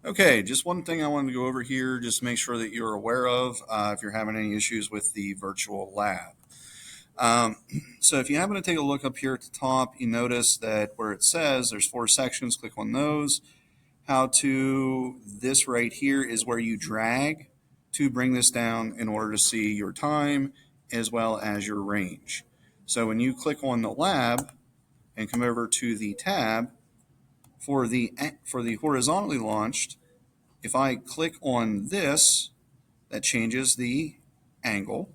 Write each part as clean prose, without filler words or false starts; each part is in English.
Okay, just one thing I wanted to go over here, just to make sure that you're aware of if you're having any issues with the virtual lab. Um, so if you happen to take a look up here at the top, you notice that where it says there's 4 sections, click on those. This right here is where you drag to bring this down in order to see your time as well as your range. So when you click on the lab and come over to the tab for the horizontally launched, if I click on this, that changes the angle,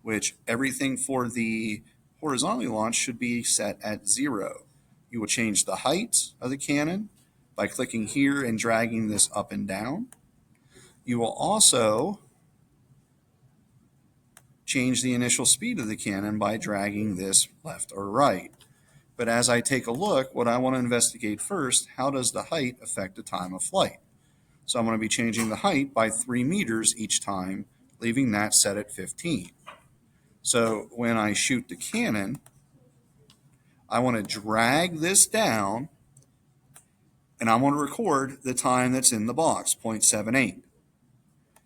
which everything for the horizontally launched should be set at 0. You will change the height of the cannon by clicking here and dragging this up and down. You will also change the initial speed of the cannon by dragging this left or right. But as I take a look, what I want to investigate first, how does the height affect the time of flight? So I'm going to be changing the height by 3 meters each time, leaving that set at 15. So when I shoot the cannon, I want to drag this down, and I want to record the time that's in the box, 0.78.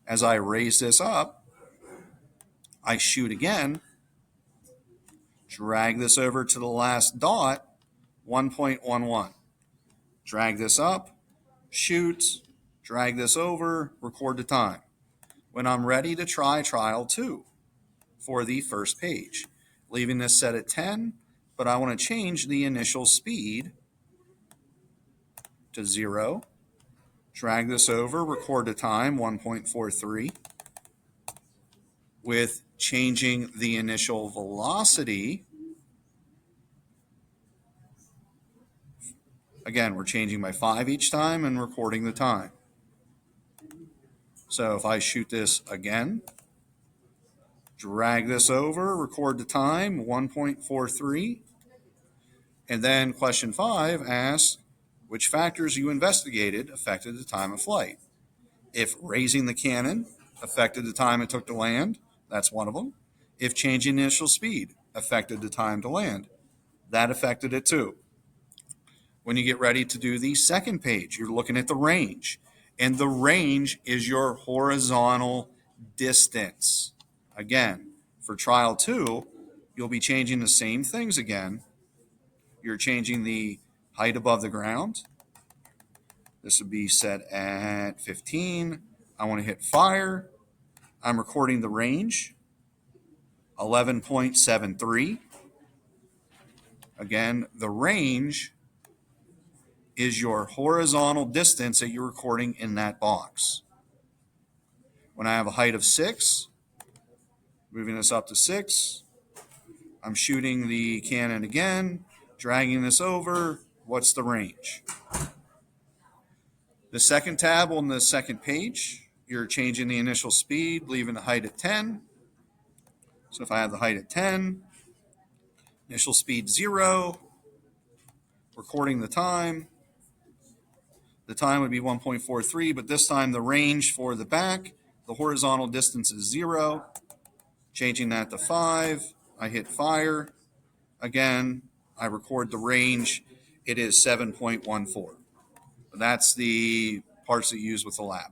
As I raise this up, I shoot again, drag this over to the last dot, 1.11. Drag this up, shoot, drag this over, record the time. When I'm ready to try trial 2 for the first page, leaving this set at 10, but I want to change the initial speed to 0. Drag this over, record the time, 1.43. With changing the initial velocity, again, we're changing by 5 each time and recording the time. So if I shoot this again, drag this over, record the time, 1.43. And then question 5 asks, which factors you investigated affected the time of flight? If raising the cannon affected the time it took to land, that's one of them. If changing initial speed affected the time to land, that affected it too. When you get ready to do the second page, you're looking at the range. And the range is your horizontal distance. Again, for trial 2, you'll be changing the same things again. You're changing the height above the ground. This would be set at 15. I want to hit fire. I'm recording the range, 11.73. Again, the range is your horizontal distance that you're recording in that box. When I have a height of 6, moving this up to 6, I'm shooting the cannon again, dragging this over. What's the range? The second tab on the second page, you're changing the initial speed, leaving the height at 10. So if I have the height at 10, initial speed 0, recording the time. The time would be 1.43, but this time the range for the back, the horizontal distance is 0. Changing that to 5, I hit fire. Again, I record the range. It is 7.14. That's the parts that you use with the lab.